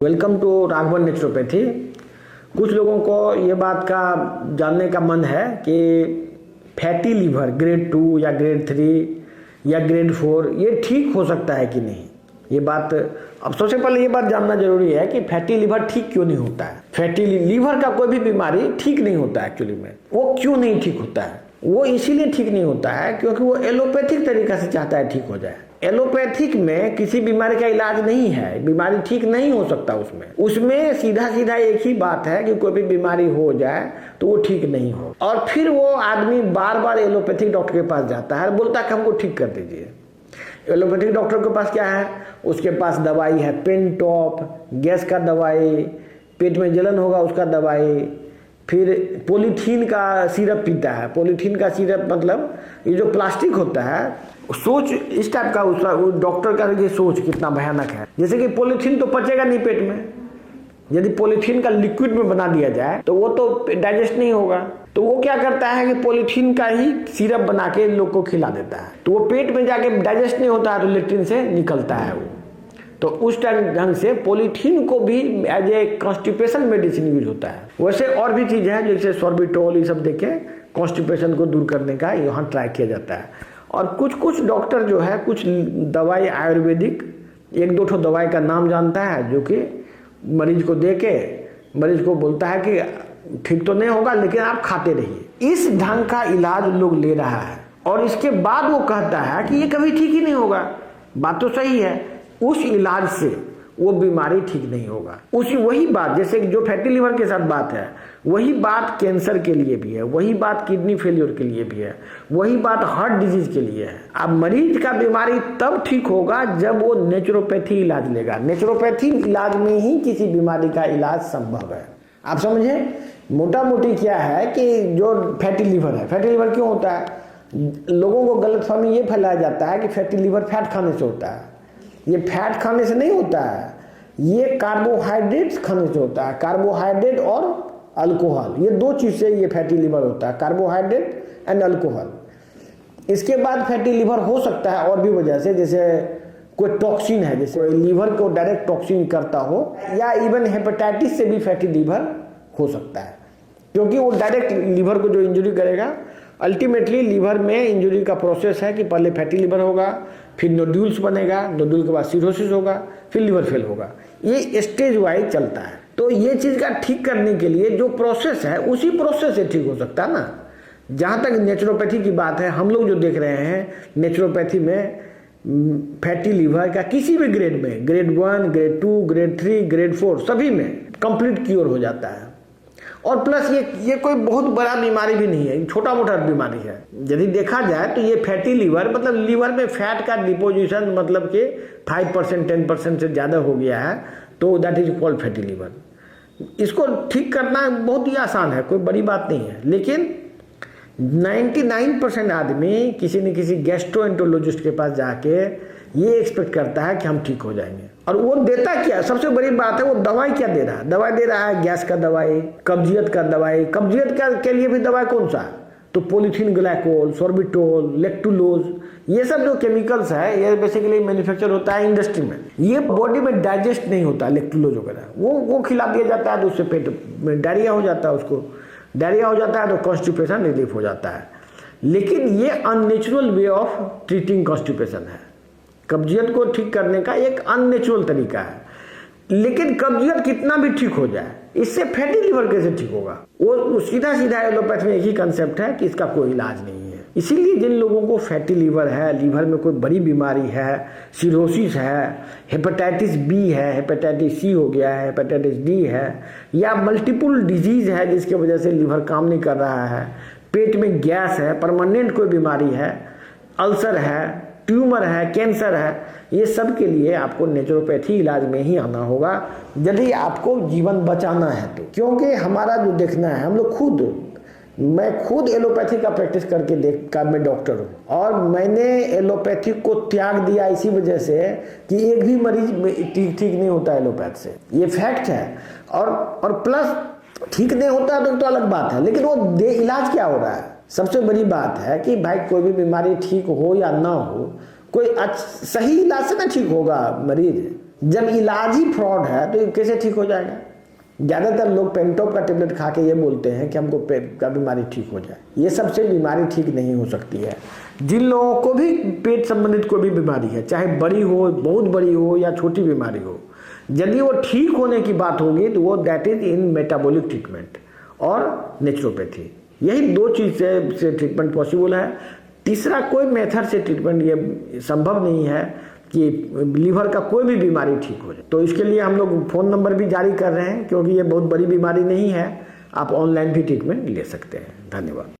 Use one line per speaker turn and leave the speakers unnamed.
Welcome to Raghavan naturopathy. कुछ लोगों को ये बात का जानने का मन है कि फैटी लीवर ग्रेड 2 या ग्रेड 3 या ग्रेड 4 ये ठीक हो सकता है कि नहीं। ये बात अब सबसे पहले ये बात जानना जरूरी है कि फैटी लीवर ठीक क्यों नहीं होता है। फैटी लीवर का कोई भी बीमारी ठीक नहीं होता है। एक्चुअली में वो क्यों नहीं ठीक होता है, वो इसीलिए ठीक नहीं होता है क्योंकि वो एलोपैथिक तरीका से चाहता है ठीक हो जाए। एलोपैथिक में किसी बीमारी का इलाज नहीं है, बीमारी ठीक नहीं हो सकता। उसमें सीधा सीधा एक ही बात है कि कोई भी बीमारी हो जाए तो वो ठीक नहीं हो, और फिर वो आदमी बार बार एलोपैथिक डॉक्टर के पास जाता है, बोलता है कि हमको ठीक कर दीजिए। एलोपैथिक डॉक्टर के पास क्या है, उसके पास दवाई है पेन टॉप, गैस का दवाई, पेट में जलन होगा उसका दवाई, फिर पॉलीथीन का सिरप पीता है। पॉलीथीन का सिरप मतलब ये जो प्लास्टिक होता है, सोच इस टाइप का डॉक्टर का ये सोच कितना भयानक है। जैसे कि पॉलीथीन तो पचेगा नहीं पेट में, यदि पॉलीथीन का लिक्विड में बना दिया जाए तो वो तो डाइजेस्ट नहीं होगा। तो वो क्या करता है कि पॉलीथीन का ही सिरप बना के लोग को खिला देता है, तो वो पेट में जाके डाइजेस्ट नहीं होता है तो लेट्रिन से निकलता है वो। तो उस ढंग से पॉलीथीन को भी as a constipation medicine use होता है। वैसे और भी चीज़ है जैसे सॉर्बिटोल, ये सब देके कॉन्स्टिपेशन को दूर करने का यहाँ ट्राई किया जाता है। और कुछ डॉक्टर जो है कुछ दवाई आयुर्वेदिक एक दो ठो दवाई का नाम जानता है, जो कि मरीज को दे के मरीज को बोलता है कि ठीक तो नहीं होगा लेकिन आप खाते रहिए। इस ढंग का इलाज लोग ले रहा है और इसके बाद वो कहता है कि ये कभी ठीक ही नहीं होगा। बात तो सही है, उस इलाज से वो बीमारी ठीक नहीं होगा। वही बात जैसे जो फैटी लीवर के साथ बात है, वही बात कैंसर के लिए भी है, वही बात किडनी फेलियर के लिए भी है, वही बात हार्ट डिजीज के लिए है। अब मरीज का बीमारी तब ठीक होगा जब वो नेचुरोपैथी इलाज लेगा। नेचुरोपैथी इलाज में ही किसी बीमारी का इलाज संभव है। आप समझे मोटा मोटी क्या है कि जो फैटी लीवर है, फैटी लीवर क्यों होता है, लोगों को गलतफहमी ये फैलाया जाता है कि फैटी लीवर फैट खाने से होता है। ये फैट खाने से नहीं होता है, ये कार्बोहाइड्रेट्स खाने से होता है। कार्बोहाइड्रेट और अल्कोहल, ये दो चीज से ये फैटी लीवर होता है, कार्बोहाइड्रेट एंड अल्कोहल। इसके बाद फैटी लीवर हो सकता है और भी वजह से, जैसे कोई टॉक्सिन है, जैसे लीवर को डायरेक्ट टॉक्सिन करता हो, या इवन हेपेटाइटिस से भी फैटी लीवर हो सकता है, क्योंकि वो डायरेक्ट लीवर को जो इंजरी करेगा। अल्टीमेटली लीवर में इंजरी का प्रोसेस है कि पहले फैटी लीवर होगा, फिर नोड्यूल्स बनेगा, नोड्यूल के बाद सिरोसिस होगा, फिर लीवर फेल होगा। ये स्टेज वाइज चलता है। तो ये चीज़ का ठीक करने के लिए जो प्रोसेस है उसी प्रोसेस से ठीक हो सकता है ना। जहाँ तक नेचुरोपैथी की बात है, हम लोग जो देख रहे हैं नेचुरोपैथी में फैटी लीवर का किसी भी ग्रेड में, ग्रेड 1, ग्रेड 2, ग्रेड 3, ग्रेड 4 सभी में कंप्लीट क्योर हो जाता है। और प्लस ये कोई बहुत बड़ा बीमारी भी नहीं है, छोटा मोटा बीमारी है। यदि देखा जाए तो ये फैटी लीवर मतलब लीवर में फैट का डिपोजिशन मतलब कि 5% 10% से ज़्यादा हो गया है, तो that is called fatty liver. इसको ठीक करना बहुत ही आसान है, कोई बड़ी बात नहीं है। लेकिन 99% आदमी किसी न किसी गैस्ट्रोएंटरोलॉजिस्ट के पास जाके ये एक्सपेक्ट करता है कि हम ठीक हो जाएंगे। और वो देता क्या, सबसे बड़ी बात है वो दवाई क्या दे रहा है। दवाई दे रहा है गैस का दवाई, कब्जियत का दवाई। कब्जियत के लिए भी दवाई कौन सा, तो पॉलीथीन ग्लाइकोल, सॉर्बिटोल, लेक्टुलोज, ये सब जो केमिकल्स है ये बेसिकली मैन्युफैक्चर होता है इंडस्ट्री में। ये बॉडी में डाइजेस्ट नहीं होता, लेक्टुलोज वगैरह वो खिला दिया जाता है तो उससे पेट में डायरिया हो जाता है। उसको डायरिया हो जाता है तो कॉन्स्टिपेशन रिलीफ हो जाता है। लेकिन ये unnatural way of treating constipation है। कब्जियत को ठीक करने का एक अननेचुरल तरीका है। लेकिन कब्जियत कितना भी ठीक हो जाए, इससे फैटी लीवर कैसे ठीक होगा। वो सीधा एलोपैथी में एक ही कंसेप्ट है कि इसका कोई इलाज नहीं है। इसीलिए जिन लोगों को फैटी लीवर है, लीवर में कोई बड़ी बीमारी है, सिरोसिस है, हेपेटाइटिस बी है, हेपेटाइटिस सी हो गया है, हेपेटाइटिस डी है, या मल्टीपल डिजीज है जिसकी वजह से लीवर काम नहीं कर रहा है, पेट में गैस है, परमानेंट कोई बीमारी है, अल्सर है, ट्यूमर है, कैंसर है, ये सब के लिए आपको नेचुरोपैथी इलाज में ही आना होगा यदि आपको जीवन बचाना है तो। क्योंकि हमारा जो देखना है, हम लोग मैं खुद एलोपैथी का प्रैक्टिस करके मैं डॉक्टर हूँ, और मैंने एलोपैथी को त्याग दिया इसी वजह से कि एक भी मरीज ठीक नहीं होता एलोपैथ से, ये फैक्ट है। और प्लस ठीक नहीं होता तो अलग बात है, लेकिन वो इलाज क्या हो रहा है। सबसे बड़ी बात है कि भाई कोई भी बीमारी ठीक हो या ना हो, कोई सही इलाज से ना ठीक होगा मरीज। जब इलाज ही फ्रॉड है तो कैसे ठीक हो जाएगा? ज़्यादातर लोग पेंटॉप का टेबलेट खा के ये बोलते हैं कि हमको पेट का बीमारी ठीक हो जाए। ये सबसे बीमारी ठीक नहीं हो सकती है। जिन लोगों को भी पेट संबंधित कोई भी बीमारी है, चाहे बड़ी हो, बहुत बड़ी हो या छोटी बीमारी हो, यदि वो ठीक होने की बात होगी तो वो that is in metabolic treatment और नेचुरोपैथी। यही दो चीज़ से ट्रीटमेंट पॉसिबल है। तीसरा कोई मेथड से ट्रीटमेंट ये संभव नहीं है कि लीवर का कोई भी बीमारी ठीक हो जाए। तो इसके लिए हम लोग फ़ोन नंबर भी जारी कर रहे हैं, क्योंकि ये बहुत बड़ी बीमारी नहीं है। आप ऑनलाइन भी ट्रीटमेंट ले सकते हैं। धन्यवाद।